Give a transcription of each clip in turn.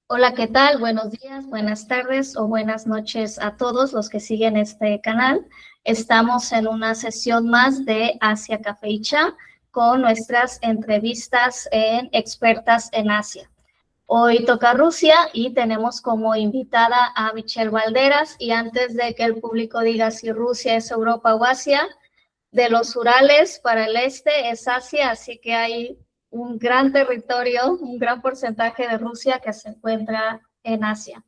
Hola, ¿qué tal? Buenos días, buenas tardes o buenas noches a todos los que siguen este canal. Estamos en una sesión más de Asia Café y Cha con nuestras entrevistas en expertas en Asia. Hoy toca Rusia y tenemos como invitada a Michelle Valderas. Y antes de que el público diga si Rusia es Europa o Asia, de los Urales para el este es Asia, así que hay un gran territorio, un gran porcentaje de Rusia que se encuentra en Asia.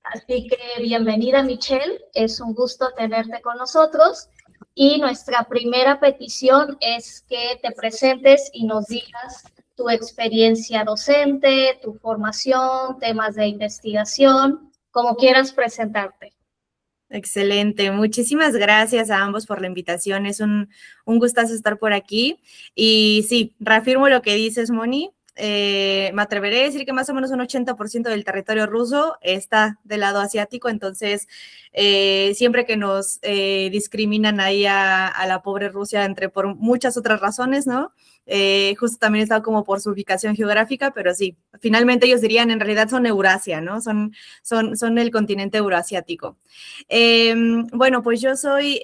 Así que bienvenida, Michelle, es un gusto tenerte con nosotros. Y nuestra primera petición es que te presentes y nos digas tu experiencia docente, tu formación, temas de investigación, como quieras presentarte. Excelente, muchísimas gracias a ambos por la invitación, es un gustazo estar por aquí y sí, reafirmo lo que dices, Moni. Me atreveré a decir que más o menos un 80% del territorio ruso está del lado asiático, entonces siempre que nos discriminan ahí a la pobre Rusia por muchas otras razones, ¿no? Justo también está como por su ubicación geográfica, pero sí, finalmente ellos dirían en realidad son Eurasia, ¿no? Son el continente euroasiático. Bueno, pues yo soy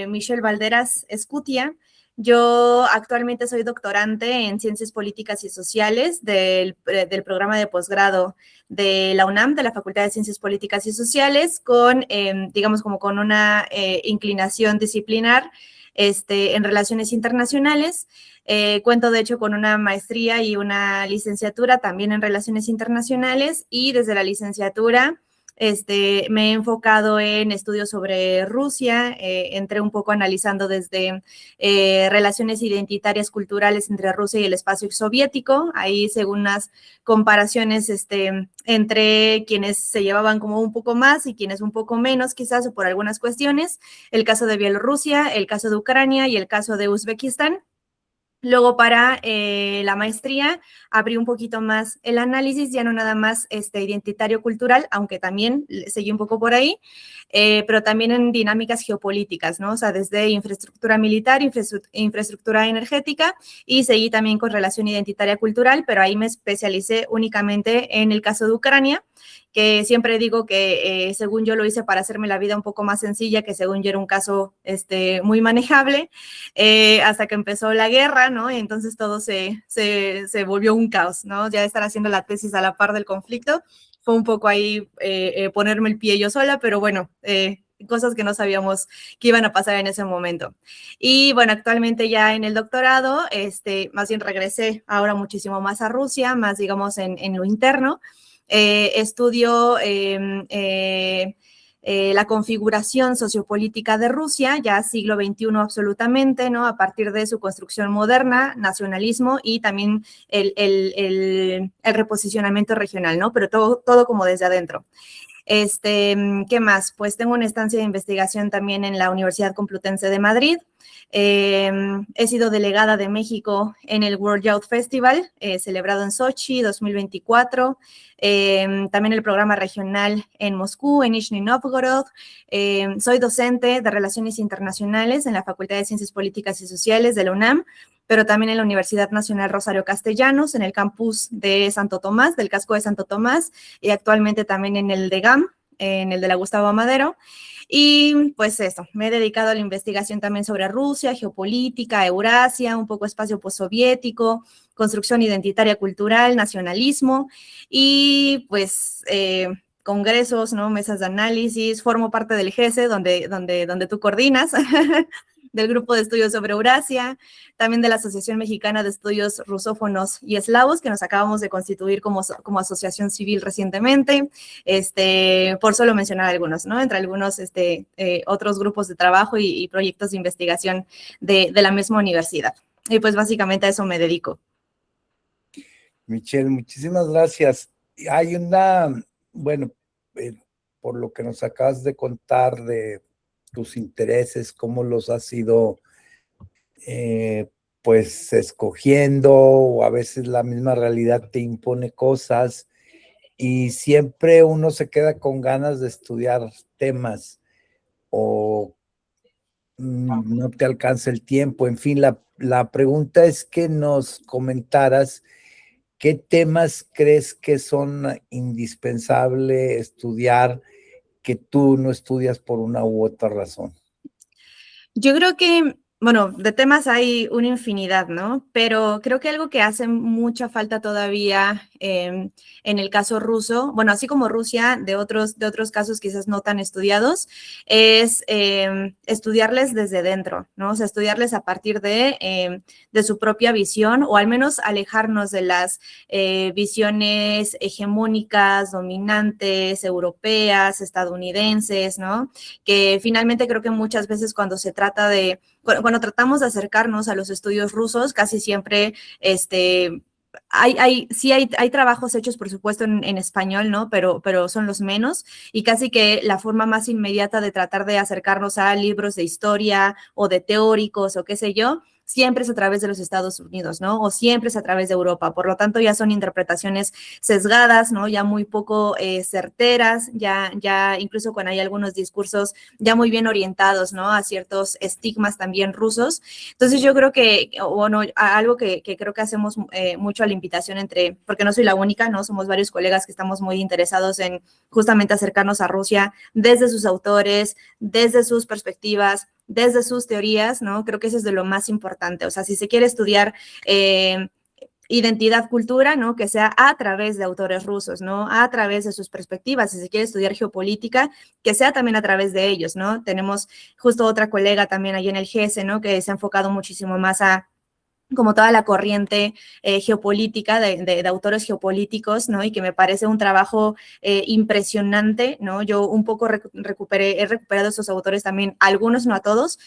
Michelle Valderas Escutia. Yo actualmente soy doctorante en Ciencias Políticas y Sociales del programa de posgrado de la UNAM, de la Facultad de Ciencias Políticas y Sociales, digamos, como con una inclinación disciplinar en relaciones internacionales. Cuento, de hecho, con una maestría y una licenciatura también en relaciones internacionales y desde la licenciatura me he enfocado en estudios sobre Rusia, entré un poco analizando desde relaciones identitarias culturales entre Rusia y el espacio soviético, ahí según unas comparaciones entre quienes se llevaban como un poco más y quienes un poco menos quizás o por algunas cuestiones, el caso de Bielorrusia, el caso de Ucrania y el caso de Uzbekistán. Luego para la maestría abrí un poquito más el análisis, ya no nada más identitario-cultural, aunque también seguí un poco por ahí, pero también en dinámicas geopolíticas, ¿no? O sea, desde infraestructura militar, infraestructura energética y seguí también con relación identitaria-cultural, pero ahí me especialicé únicamente en el caso de Ucrania, que siempre digo que según yo lo hice para hacerme la vida un poco más sencilla, que según yo era un caso muy manejable, hasta que empezó la guerra, ¿no? Y entonces todo se volvió un caos, ¿no? Ya estar haciendo la tesis a la par del conflicto fue un poco ahí ponerme el pie yo sola, pero bueno, cosas que no sabíamos que iban a pasar en ese momento. Y bueno, actualmente ya en el doctorado, más bien regresé ahora muchísimo más a Rusia, más digamos en lo interno. Estudio la configuración sociopolítica de Rusia, ya siglo XXI absolutamente, ¿no? A partir de su construcción moderna, nacionalismo y también el reposicionamiento regional, ¿no? Pero todo como desde adentro. ¿Qué más? Pues tengo una estancia de investigación también en la Universidad Complutense de Madrid. He sido delegada de México en el World Youth Festival, celebrado en Sochi 2024. También el programa regional en Moscú, en Nizhny Novgorod. Soy docente de Relaciones Internacionales en la Facultad de Ciencias Políticas y Sociales de la UNAM, pero también en la Universidad Nacional Rosario Castellanos, en el campus de Santo Tomás, del casco de Santo Tomás, y actualmente también en el de GAM, en el de la Gustavo Madero. Y pues eso, me he dedicado a la investigación también sobre Rusia, geopolítica, Eurasia, un poco espacio postsoviético, construcción identitaria cultural, nacionalismo y pues congresos, ¿no? Mesas de análisis, formo parte del GESE, donde tú coordinas, del Grupo de Estudios sobre Eurasia, también de la Asociación Mexicana de Estudios Rusófonos y Eslavos, que nos acabamos de constituir como asociación civil recientemente, por solo mencionar algunos, ¿no? Entre algunos otros grupos de trabajo y proyectos de investigación de la misma universidad. Y pues básicamente a eso me dedico. Michelle, muchísimas gracias. Hay bueno, por lo que nos acabas de contar de tus intereses, cómo los has ido pues escogiendo, o a veces la misma realidad te impone cosas y siempre uno se queda con ganas de estudiar temas o no te alcanza el tiempo. En fin, la pregunta es que nos comentaras ¿qué temas crees que son indispensables estudiar que tú no estudias por una u otra razón? Yo creo que, bueno, de temas hay una infinidad, ¿no? Pero creo que algo que hace mucha falta todavía en el caso ruso, bueno, así como Rusia, de otros casos quizás no tan estudiados, es estudiarles desde dentro, ¿no? O sea, estudiarles a partir de su propia visión, o al menos alejarnos de las visiones hegemónicas, dominantes, europeas, estadounidenses, ¿no? Que finalmente creo que muchas veces cuando se trata de, cuando tratamos de acercarnos a los estudios rusos, casi siempre hay trabajos hechos, por supuesto, en español, ¿no? Pero son los menos, y casi que la forma más inmediata de tratar de acercarnos a libros de historia o de teóricos o qué sé yo, siempre es a través de los Estados Unidos, ¿no? O siempre es a través de Europa. Por lo tanto, ya son interpretaciones sesgadas, ¿no? Ya muy poco certeras, ya incluso cuando hay algunos discursos ya muy bien orientados, ¿no? A ciertos estigmas también rusos. Entonces, yo creo que, bueno, algo que creo que hacemos mucho a la invitación porque no soy la única, ¿no? Somos varios colegas que estamos muy interesados en justamente acercarnos a Rusia desde sus autores, desde sus perspectivas, desde sus teorías, ¿no? Creo que eso es de lo más importante. O sea, si se quiere estudiar identidad, cultura, ¿no? Que sea a través de autores rusos, ¿no? A través de sus perspectivas. Si se quiere estudiar geopolítica, que sea también a través de ellos, ¿no? Tenemos justo otra colega también allí en el GESE, ¿no? Que se ha enfocado muchísimo más a como toda la corriente geopolítica de autores geopolíticos, ¿no? Y que me parece un trabajo impresionante, ¿no? Yo un poco he recuperado esos autores también, algunos, no a todos,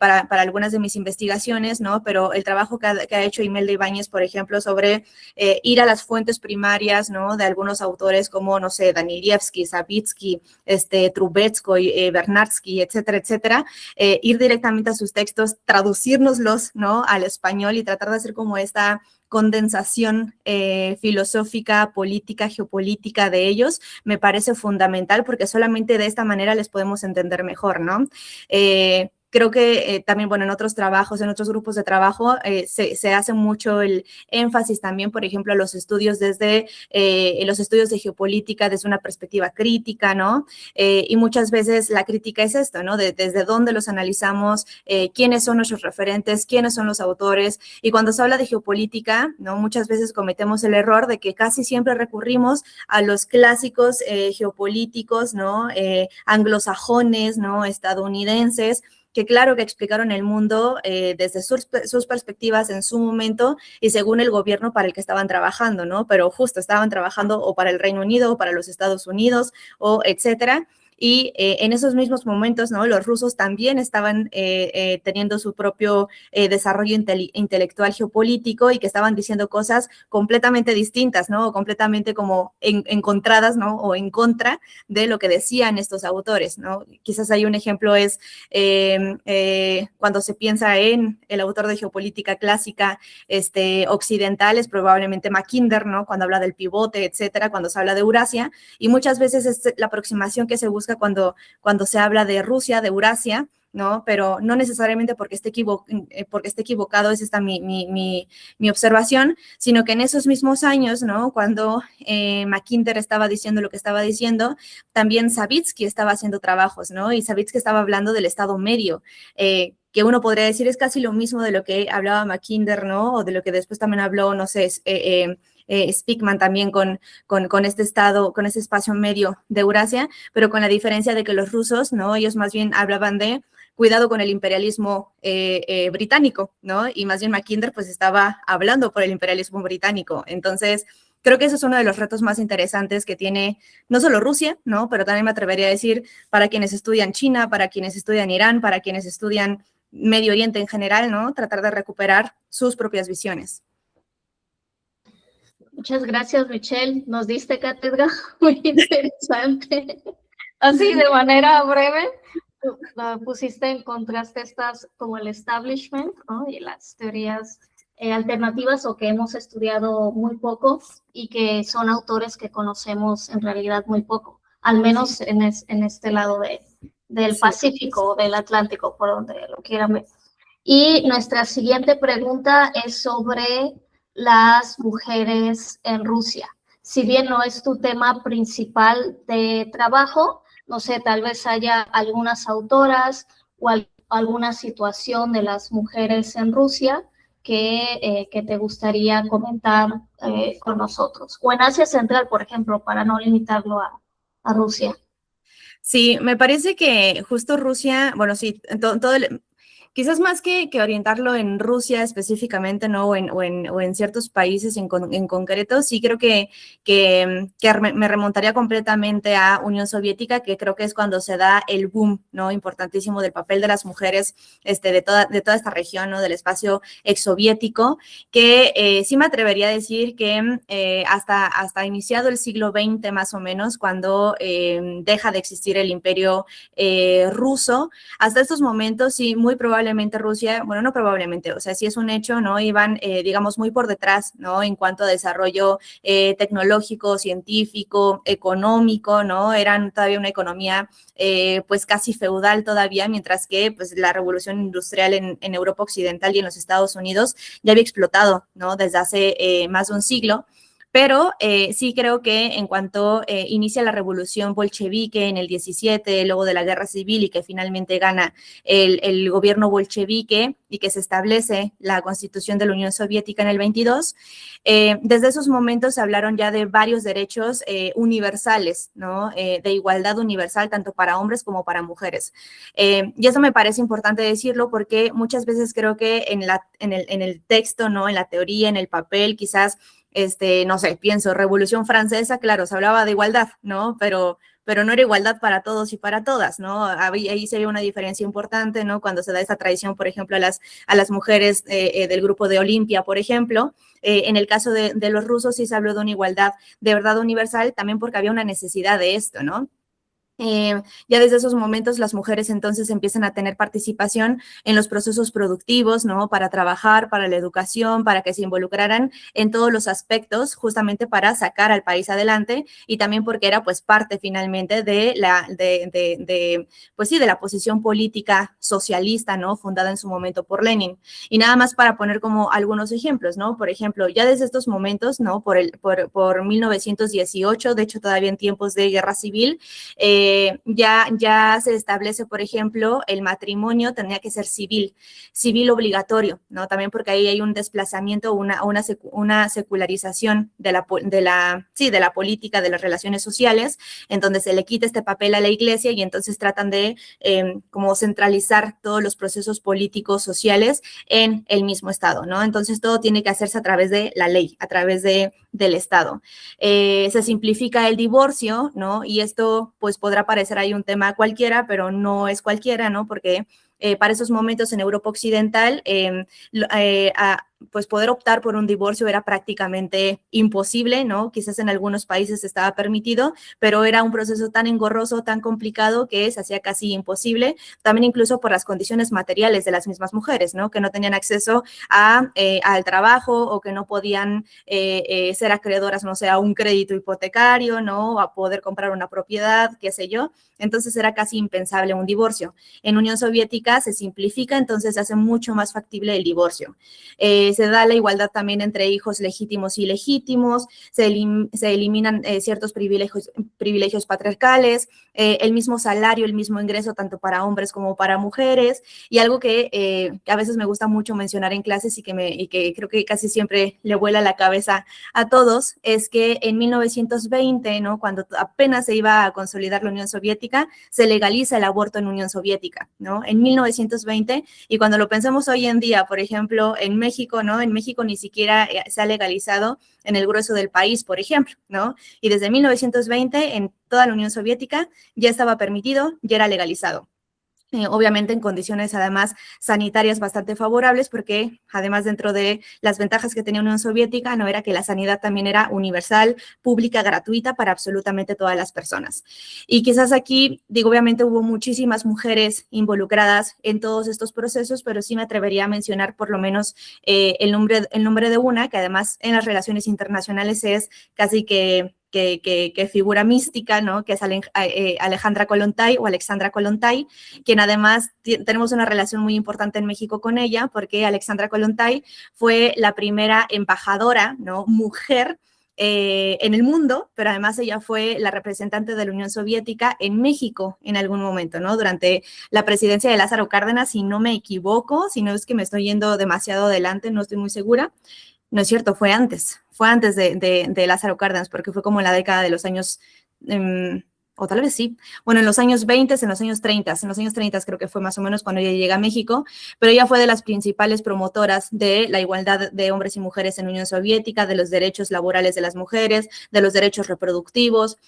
para algunas de mis investigaciones, ¿no? Pero el trabajo que ha hecho Imelda Ibáñez, por ejemplo, sobre ir a las fuentes primarias, ¿no? De algunos autores como, no sé, Danilievsky, Savitsky, Trubetskoy, Bernardsky, etcétera, etcétera, ir directamente a sus textos, traducírnoslos, ¿no? Al español, y tratar de hacer como esta condensación filosófica, política, geopolítica de ellos, me parece fundamental, porque solamente de esta manera les podemos entender mejor, ¿no? Creo que también, bueno, en otros trabajos, en otros grupos de trabajo, se hace mucho el énfasis también, por ejemplo, a los estudios los estudios de geopolítica desde una perspectiva crítica, ¿no? Y muchas veces la crítica es esto, ¿no? Desde dónde los analizamos, quiénes son nuestros referentes, quiénes son los autores. Y cuando se habla de geopolítica, ¿no? Muchas veces cometemos el error de que casi siempre recurrimos a los clásicos geopolíticos, ¿no? Anglosajones, ¿no? Estadounidenses, que claro que explicaron el mundo desde sus perspectivas en su momento y según el gobierno para el que estaban trabajando, ¿no? Pero justo estaban trabajando o para el Reino Unido o para los Estados Unidos o etcétera. Y en esos mismos momentos, ¿no? Los rusos también estaban teniendo su propio desarrollo intelectual geopolítico, y que estaban diciendo cosas completamente distintas, ¿no? O completamente como encontradas, ¿no? O en contra de lo que decían estos autores, ¿no? Quizás hay un ejemplo es cuando se piensa en el autor de geopolítica clásica occidental, es probablemente Mackinder, ¿no? Cuando habla del pivote, etcétera, cuando se habla de Eurasia, y muchas veces es la aproximación que se busca cuando se habla de Rusia, de Eurasia, ¿no? Pero no necesariamente porque esté equivocado, es esta mi observación, sino que en esos mismos años, ¿no? Cuando Mackinder estaba diciendo lo que estaba diciendo, también Savitsky estaba haciendo trabajos, ¿no? Y Savitsky estaba hablando del Estado Medio, que uno podría decir es casi lo mismo de lo que hablaba Mackinder, ¿no? O de lo que después también habló, no sé, Speakman también con este estado, con ese espacio medio de Eurasia, pero con la diferencia de que los rusos, ¿no? Ellos más bien hablaban de cuidado con el imperialismo británico, ¿no? Y más bien Mackinder pues estaba hablando por el imperialismo británico. Entonces, creo que eso es uno de los retos más interesantes que tiene no solo Rusia, ¿no? Pero también me atrevería a decir para quienes estudian China, para quienes estudian Irán, para quienes estudian Medio Oriente en general, ¿no? Tratar de recuperar sus propias visiones. Muchas gracias, Michelle. Nos diste cátedra muy interesante. Así, de manera breve, pusiste en contraste estas como el establishment, ¿no? Y las teorías alternativas o que hemos estudiado muy poco y que son autores que conocemos en realidad muy poco, al menos en este lado del Pacífico o del Atlántico, por donde lo quieran ver. Y nuestra siguiente pregunta es sobre las mujeres en Rusia? Si bien no es tu tema principal de trabajo, no sé, tal vez haya algunas autoras o alguna situación de las mujeres en Rusia que te gustaría comentar con nosotros. O en Asia Central, por ejemplo, para no limitarlo a Rusia. Sí, me parece que justo Rusia, bueno, sí, quizás más que orientarlo en Rusia específicamente, ¿no? O en ciertos países en concreto, sí creo que me remontaría completamente a Unión Soviética, que creo que es cuando se da el boom, ¿no? Importantísimo del papel de las mujeres de toda esta región, ¿no? Del espacio exsoviético, que sí me atrevería a decir que hasta iniciado el siglo XX más o menos, cuando deja de existir el imperio ruso, hasta estos momentos sí, muy probablemente Rusia, bueno, no probablemente, o sea, sí es un hecho, ¿no? Iban, digamos, muy por detrás, ¿no? En cuanto a desarrollo tecnológico, científico, económico, ¿no? Eran todavía una economía, pues, casi feudal todavía, mientras que, pues, la revolución industrial en Europa Occidental y en los Estados Unidos ya había explotado, ¿no? Desde hace más de un siglo. Pero sí creo que en cuanto inicia la revolución bolchevique en el 17, luego de la guerra civil y que finalmente gana el gobierno bolchevique y que se establece la constitución de la Unión Soviética en el 22, desde esos momentos se hablaron ya de varios derechos universales, ¿no? De igualdad universal tanto para hombres como para mujeres. Y eso me parece importante decirlo porque muchas veces creo que en el texto, ¿no? En la teoría, en el papel, quizás no sé, pienso, Revolución Francesa, claro, se hablaba de igualdad, ¿no? Pero no era igualdad para todos y para todas, ¿no? Ahí se ve una diferencia importante, ¿no? Cuando se da esa tradición, por ejemplo, a las mujeres del grupo de Olimpia, por ejemplo. En el caso de los rusos sí se habló de una igualdad de verdad universal, también porque había una necesidad de esto, ¿no? Ya desde esos momentos las mujeres entonces empiezan a tener participación en los procesos productivos, ¿no? Para trabajar, para la educación, para que se involucraran en todos los aspectos, justamente para sacar al país adelante y también porque era pues parte finalmente de pues sí, de la posición política socialista, ¿no? Fundada en su momento por Lenin. Y nada más para poner como algunos ejemplos, ¿no? Por ejemplo, ya desde estos momentos, ¿no? Por 1918, de hecho todavía en tiempos de guerra civil, ya se establece, por ejemplo, el matrimonio tendría que ser civil obligatorio, ¿no? También porque ahí hay un desplazamiento, una secularización de la política, de las relaciones sociales, en donde se le quita este papel a la iglesia y entonces tratan de como centralizar todos los procesos políticos, sociales en el mismo Estado, ¿no? Entonces todo tiene que hacerse a través de la ley, a través del Estado. Se simplifica el divorcio, ¿no? Y esto pues podrá parecer ahí un tema cualquiera, pero no es cualquiera, ¿no? Porque para esos momentos en Europa Occidental, pues poder optar por un divorcio era prácticamente imposible, ¿no? Quizás en algunos países estaba permitido, pero era un proceso tan engorroso, tan complicado que se hacía casi imposible, también incluso por las condiciones materiales de las mismas mujeres, ¿no? Que no tenían acceso al trabajo o que no podían ser acreedoras, no sé, a un crédito hipotecario, ¿no? A poder comprar una propiedad, qué sé yo. Entonces era casi impensable un divorcio. En Unión Soviética se simplifica, entonces se hace mucho más factible el divorcio. Se da la igualdad también entre hijos legítimos y ilegítimos, se eliminan ciertos privilegios patriarcales, el mismo salario, el mismo ingreso tanto para hombres como para mujeres, y algo que a veces me gusta mucho mencionar en clases y que creo que casi siempre le vuela la cabeza a todos, es que en 1920, ¿no? Cuando apenas se iba a consolidar la Unión Soviética, se legaliza el aborto en Unión Soviética, ¿no? En 1920, y cuando lo pensamos hoy en día, por ejemplo, en México, ¿no? En México ni siquiera se ha legalizado en el grueso del país, por ejemplo, ¿no? Y desde 1920, en toda la Unión Soviética, ya estaba permitido, ya era legalizado. Obviamente en condiciones además sanitarias bastante favorables, porque además dentro de las ventajas que tenía Unión Soviética, no era que la sanidad también era universal, pública, gratuita para absolutamente todas las personas. Y quizás aquí, digo, obviamente hubo muchísimas mujeres involucradas en todos estos procesos, pero sí me atrevería a mencionar por lo menos el nombre de una, que además en las relaciones internacionales es casi que figura mística, ¿no? Que es Alejandra Kollontai o Alexandra Kollontai, quien además tenemos una relación muy importante en México con ella, porque Alexandra Kollontai fue la primera embajadora, ¿no? Mujer en el mundo, pero además ella fue la representante de la Unión Soviética en México en algún momento, ¿no? Durante la presidencia de Lázaro Cárdenas, si no me equivoco, si no es que me estoy yendo demasiado adelante, no estoy muy segura. No es cierto, fue antes de Lázaro Cárdenas, porque fue como en la década de los años, o tal vez sí, bueno, en los años 20, en los años 30 creo que fue más o menos cuando ella llega a México, pero ella fue de las principales promotoras de la igualdad de hombres y mujeres en la Unión Soviética, de los derechos laborales de las mujeres, de los derechos reproductivos,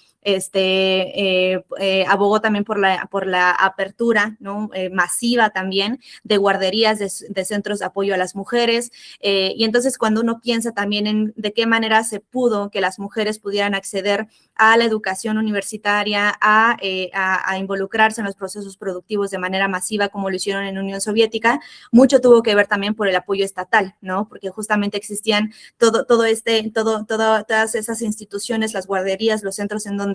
abogó también por la apertura, ¿no? Masiva también de guarderías, de centros de apoyo a las mujeres, y entonces cuando uno piensa también en de qué manera se pudo que las mujeres pudieran acceder a la educación universitaria, a involucrarse en los procesos productivos de manera masiva como lo hicieron en la Unión Soviética, mucho tuvo que ver también por el apoyo estatal, ¿no? Porque justamente existían todas esas instituciones, las guarderías, los centros en donde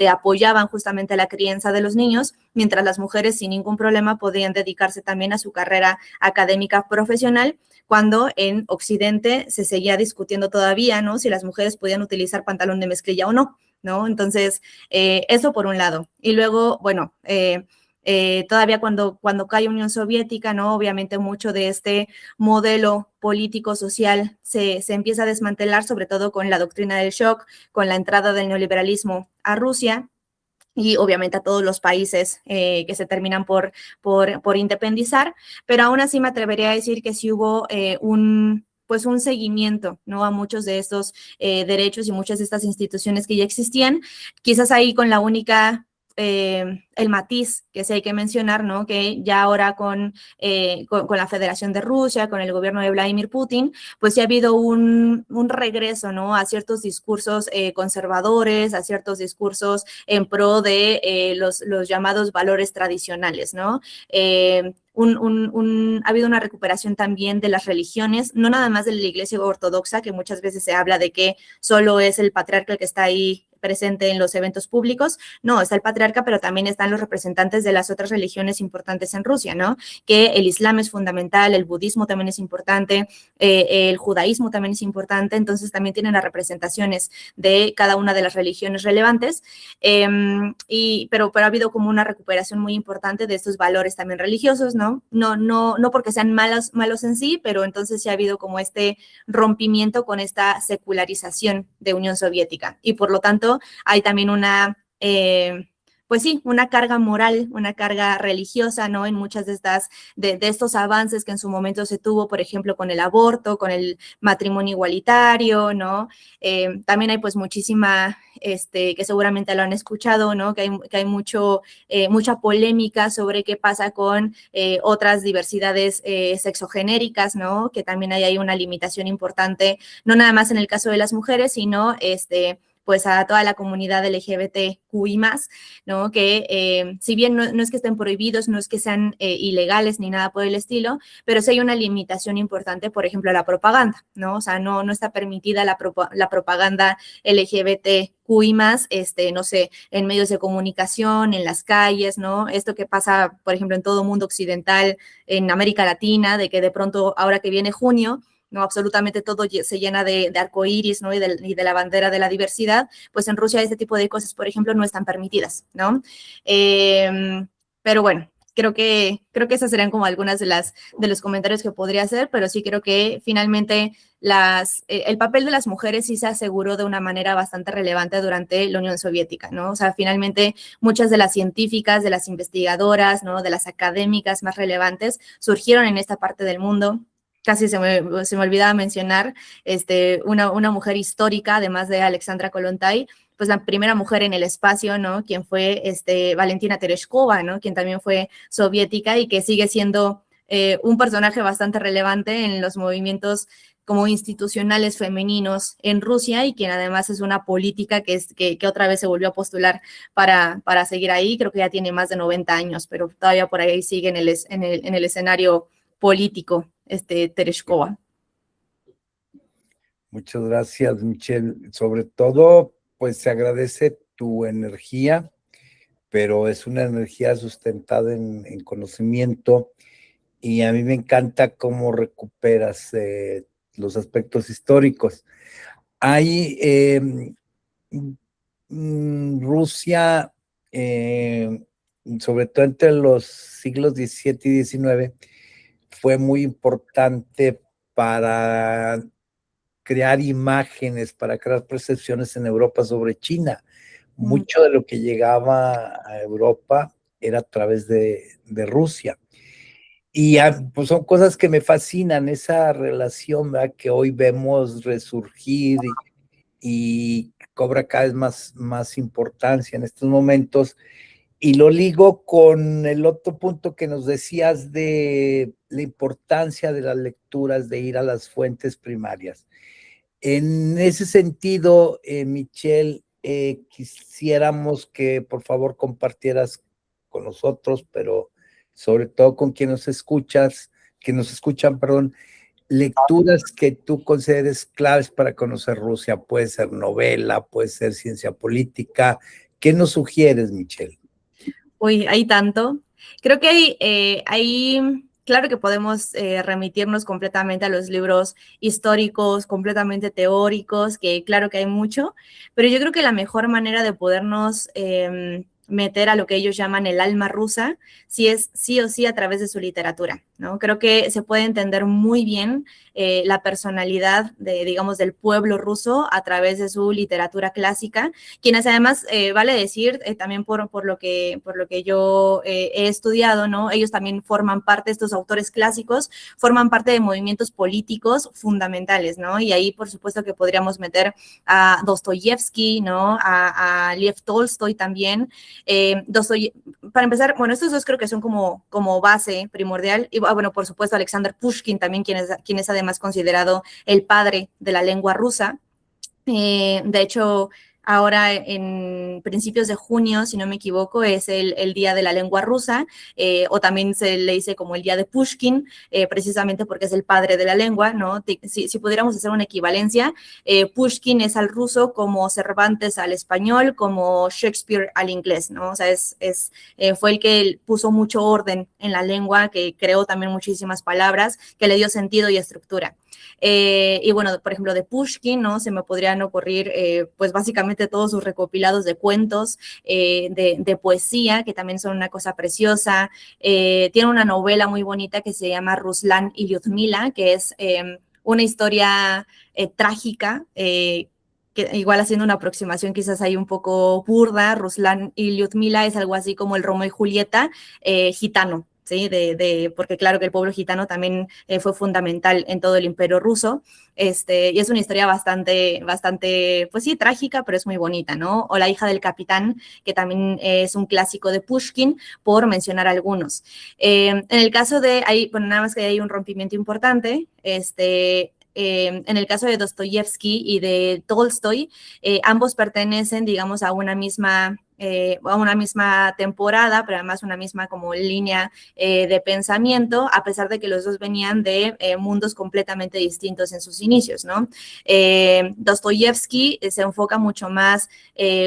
apoyaban justamente la crianza de los niños, mientras las mujeres sin ningún problema podían dedicarse también a su carrera académica profesional, cuando en Occidente se seguía discutiendo todavía, ¿no? Si las mujeres podían utilizar pantalón de mezclilla o no, ¿no? Entonces, eso por un lado. Y luego, bueno, todavía cuando cae Unión Soviética, ¿no? Obviamente mucho de este modelo político-social se empieza a desmantelar, sobre todo con la doctrina del shock, con la entrada del neoliberalismo a Rusia, y obviamente a todos los países que se terminan por independizar, pero aún así me atrevería a decir que sí hubo un seguimiento, ¿no? A muchos de estos derechos y muchas de estas instituciones que ya existían, quizás ahí con la única el matiz que sí hay que mencionar, ¿no? Que ya ahora con la Federación de Rusia, con el gobierno de Vladimir Putin, pues sí ha habido un regreso, ¿no? A ciertos discursos conservadores, a ciertos discursos en pro de los llamados valores tradicionales, ¿no? Ha habido una recuperación también de las religiones, no nada más de la Iglesia Ortodoxa, que muchas veces se habla de que solo es el patriarca el que está ahí presente en los eventos públicos. No, está el patriarca, pero también están los representantes de las otras religiones importantes en Rusia, ¿no? Que el islam es fundamental, el budismo también es importante, el judaísmo también es importante, entonces también tienen las representaciones de cada una de las religiones relevantes, pero ha habido como una recuperación muy importante de estos valores también religiosos, ¿no? No porque sean malos en sí, pero entonces sí ha habido como este rompimiento con esta secularización de Unión Soviética, y por lo tanto hay también una carga moral, una carga religiosa, ¿no? En muchas de estos avances que en su momento se tuvo, por ejemplo, con el aborto, con el matrimonio igualitario, ¿no? También hay pues muchísima, que seguramente lo han escuchado, ¿no? Que hay mucha polémica sobre qué pasa con otras diversidades sexogenéricas, ¿no? Que también hay una limitación importante, no nada más en el caso de las mujeres, sino pues a toda la comunidad LGBTQI+, ¿no? Que si bien no es que estén prohibidos, no es que sean ilegales ni nada por el estilo, pero sí hay una limitación importante, por ejemplo, a la propaganda, ¿no? O sea, no está permitida la propaganda LGBTQI+, no sé, en medios de comunicación, en las calles, ¿no? Esto que pasa, por ejemplo, en todo el mundo occidental, en América Latina, de que de pronto, ahora que viene junio, no, absolutamente todo se llena de arcoíris, ¿no? Y de la bandera de la diversidad, pues en Rusia este tipo de cosas, por ejemplo, no están permitidas, ¿no? Pero bueno, creo que esas serían como algunas de los comentarios que podría hacer, pero sí creo que finalmente el papel de las mujeres sí se aseguró de una manera bastante relevante durante la Unión Soviética, ¿no? O sea, finalmente muchas de las científicas, de las investigadoras, ¿no? De las académicas más relevantes surgieron en esta parte del mundo. Casi se me olvidaba mencionar una mujer histórica, además de Alexandra Kollontai, pues la primera mujer en el espacio, ¿no? Quien fue Valentina Tereshkova, ¿no? Quien también fue soviética y que sigue siendo un personaje bastante relevante en los movimientos como institucionales femeninos en Rusia, y quien además es una política que otra vez se volvió a postular para seguir ahí. Creo que ya tiene más de 90 años, pero todavía por ahí sigue en el escenario político, Tereshkova. Muchas gracias, Michelle. Sobre todo, pues se agradece tu energía, pero es una energía sustentada en conocimiento, y a mí me encanta cómo recuperas los aspectos históricos. Hay Rusia, sobre todo entre los siglos XVII y XIX, fue muy importante para crear imágenes, para crear percepciones en Europa sobre China. Mucho de lo que llegaba a Europa era a través de Rusia. Y pues son cosas que me fascinan, esa relación, ¿verdad?, que hoy vemos resurgir y cobra cada vez más importancia en estos momentos. Y lo ligo con el otro punto que nos decías de la importancia de las lecturas, de ir a las fuentes primarias. En ese sentido, Michelle, quisiéramos que por favor compartieras con nosotros, pero sobre todo con quienes nos escuchan, perdón, lecturas que tú consideres claves para conocer Rusia. Puede ser novela, puede ser ciencia política. ¿Qué nos sugieres, Michelle? Uy, hay tanto. Creo que claro que podemos remitirnos completamente a los libros históricos, completamente teóricos, que claro que hay mucho, pero yo creo que la mejor manera de podernos meter a lo que ellos llaman el alma rusa, sí es sí o sí a través de su literatura, ¿no? Creo que se puede entender muy bien la personalidad digamos, del pueblo ruso a través de su literatura clásica, quienes además, vale decir, también por lo que yo he estudiado, ¿no? Ellos también forman parte, estos autores clásicos, forman parte de movimientos políticos fundamentales, ¿no? Y ahí, por supuesto, que podríamos meter a Dostoyevsky, ¿no? A Lev Tolstoy también. Para empezar, bueno, estos dos creo que son como base primordial, y bueno, por supuesto, Alexander Pushkin también, quien es además considerado el padre de la lengua rusa. De hecho, ahora en principios de junio, si no me equivoco, es el Día de la Lengua Rusa, o también se le dice como el Día de Pushkin, precisamente porque es el padre de la lengua, ¿no? Si pudiéramos hacer una equivalencia, Pushkin es al ruso como Cervantes al español, como Shakespeare al inglés, ¿no? O sea, fue el que puso mucho orden en la lengua, que creó también muchísimas palabras, que le dio sentido y estructura. Y bueno, por ejemplo, de Pushkin, ¿no? Se me podrían ocurrir, pues básicamente todos sus recopilados de cuentos, de poesía, que también son una cosa preciosa. Tiene una novela muy bonita que se llama Ruslan y Lyudmila, que es una historia trágica, que igual haciendo una aproximación quizás ahí un poco burda. Ruslan y Lyudmila es algo así como el Romeo y Julieta gitano. ¿Sí? Porque claro que el pueblo gitano también fue fundamental en todo el imperio ruso, y es una historia bastante, pues sí, trágica, pero es muy bonita, ¿no? O La hija del capitán, que también es un clásico de Pushkin, por mencionar algunos. En el caso de, bueno, nada más que hay un rompimiento importante, en el caso de Dostoyevsky y de Tolstoy, ambos pertenecen, digamos, a una misma temporada, pero además una misma como línea de pensamiento, a pesar de que los dos venían de mundos completamente distintos en sus inicios, ¿no? Dostoyevsky se enfoca mucho más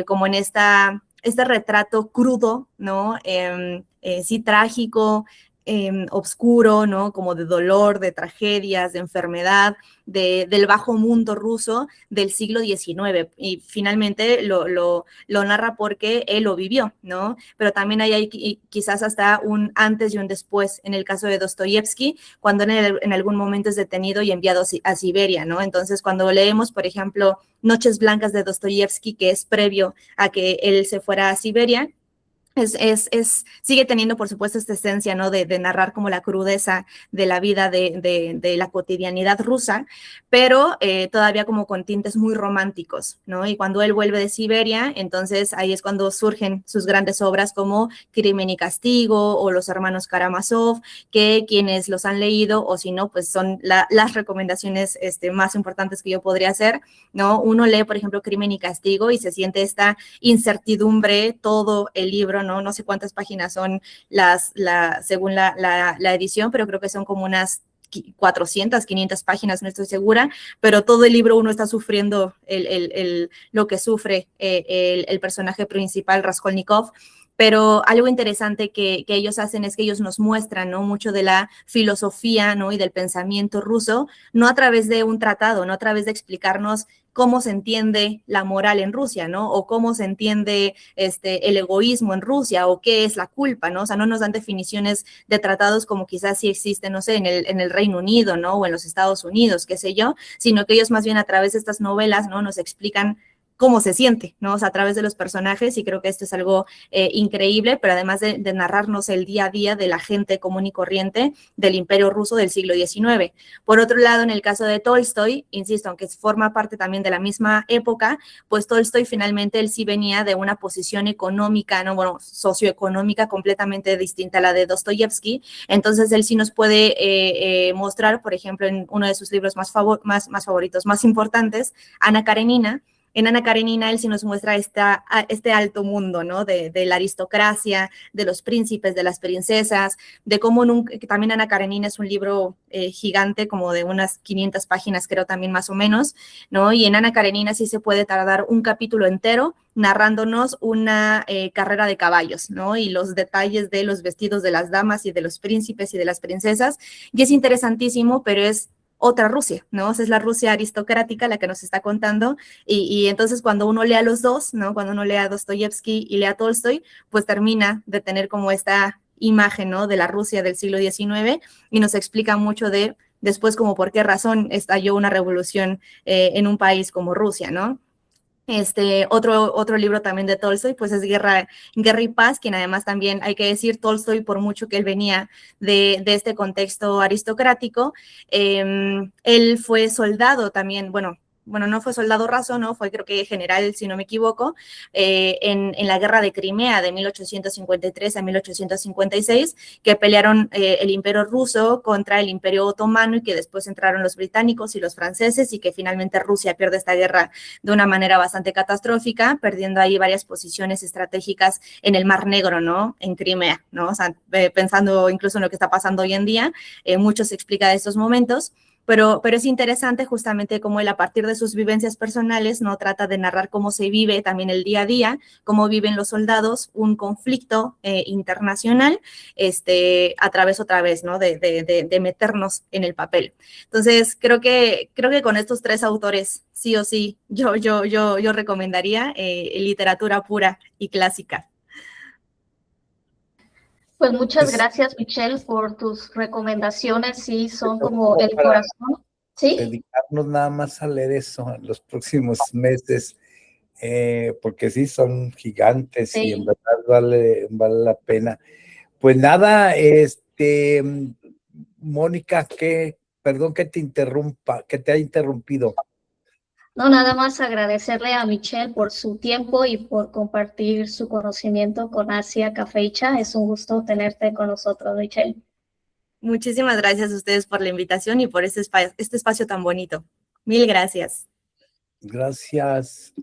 como en este retrato crudo, ¿no? Sí, trágico, oscuro, ¿no? Como de dolor, de tragedias, de enfermedad, del bajo mundo ruso del siglo XIX. Y finalmente lo narra porque él lo vivió, ¿no? Pero también hay quizás hasta un antes y un después en el caso de Dostoyevsky, cuando en algún momento es detenido y enviado a Siberia, ¿no? Entonces, cuando leemos, por ejemplo, Noches Blancas de Dostoyevsky, que es previo a que él se fuera a Siberia, sigue teniendo, por supuesto, esta esencia, ¿no? De narrar como la crudeza de la vida de la cotidianidad rusa, pero todavía como con tintes muy románticos, ¿no? Y cuando él vuelve de Siberia, entonces ahí es cuando surgen sus grandes obras como Crimen y Castigo o Los hermanos Karamazov, que quienes los han leído, o si no, pues son las recomendaciones más importantes que yo podría hacer, ¿no? Uno lee, por ejemplo, Crimen y Castigo y se siente esta incertidumbre, todo el libro, ¿no? No sé cuántas páginas son según la edición, pero creo que son como unas 400, 500 páginas, no estoy segura, pero todo el libro uno está sufriendo lo que sufre el personaje principal, Raskolnikov. Pero algo interesante que ellos hacen es que ellos nos muestran, ¿no?, mucho de la filosofía, ¿no?, y del pensamiento ruso, no a través de un tratado, no a través de explicarnos cómo se entiende la moral en Rusia, ¿no? O cómo se entiende el egoísmo en Rusia, o qué es la culpa, ¿no? O sea, no nos dan definiciones de tratados como quizás sí existen, no sé, en el Reino Unido, ¿no? O en los Estados Unidos, qué sé yo, sino que ellos más bien a través de estas novelas, ¿no?, nos explican cómo se siente, ¿no? O sea, a través de los personajes, y creo que esto es algo increíble, pero además de narrarnos el día a día de la gente común y corriente del Imperio Ruso del siglo XIX. Por otro lado, en el caso de Tolstoy, insisto, aunque forma parte también de la misma época, pues Tolstoy finalmente él sí venía de una posición económica, ¿no? Bueno, socioeconómica completamente distinta a la de Dostoyevsky, entonces él sí nos puede mostrar, por ejemplo, en uno de sus libros más favoritos, más importantes, Ana Karenina. En Ana Karenina él sí nos muestra este alto mundo, ¿no? De la aristocracia, de los príncipes, de las princesas, de cómo también Ana Karenina es un libro gigante, como de unas 500 páginas, creo también más o menos, ¿no? Y en Ana Karenina sí se puede tardar un capítulo entero narrándonos una carrera de caballos, ¿no? Y los detalles de los vestidos de las damas y de los príncipes y de las princesas. Y es interesantísimo, pero es otra Rusia, ¿no? O sea, es la Rusia aristocrática la que nos está contando, y entonces cuando uno lee a los dos, ¿no? Cuando uno lee a Dostoyevsky y lee a Tolstoy, pues termina de tener como esta imagen, ¿no?, de la Rusia del siglo XIX, y nos explica mucho de después como por qué razón estalló una revolución en un país como Rusia, ¿no? Otro libro también de Tolstoy, pues es Guerra y Paz, quien además también, hay que decir, Tolstoy, por mucho que él venía de este contexto aristocrático, él fue soldado también, bueno, no fue soldado raso, ¿no? Fue creo que general, si no me equivoco, en la guerra de Crimea de 1853 a 1856, que pelearon el Imperio Ruso contra el Imperio Otomano, y que después entraron los británicos y los franceses, y que finalmente Rusia pierde esta guerra de una manera bastante catastrófica, perdiendo ahí varias posiciones estratégicas en el Mar Negro, ¿no? En Crimea, ¿no? O sea, pensando incluso en lo que está pasando hoy en día, mucho se explica de estos momentos. Pero es interesante justamente cómo él, a partir de sus vivencias personales, no trata de narrar cómo se vive también el día a día, cómo viven los soldados un conflicto internacional, a través otra vez, ¿no? De meternos en el papel. Entonces, creo que con estos tres autores, sí o sí, yo recomendaría literatura pura y clásica. Pues muchas gracias, Michelle, por tus recomendaciones. Sí, son como el Para corazón. ¿Sí? dedicarnos nada más a leer eso en los próximos meses, porque sí son gigantes y en Sí. verdad vale la pena. Pues nada, Mónica, perdón que te interrumpa, que te haya interrumpido. No, nada más agradecerle a Michelle por su tiempo y por compartir su conocimiento con Asia Café y Cha. Es un gusto tenerte con nosotros, Michelle. Muchísimas gracias a ustedes por la invitación y por este espacio tan bonito. Mil gracias. Gracias.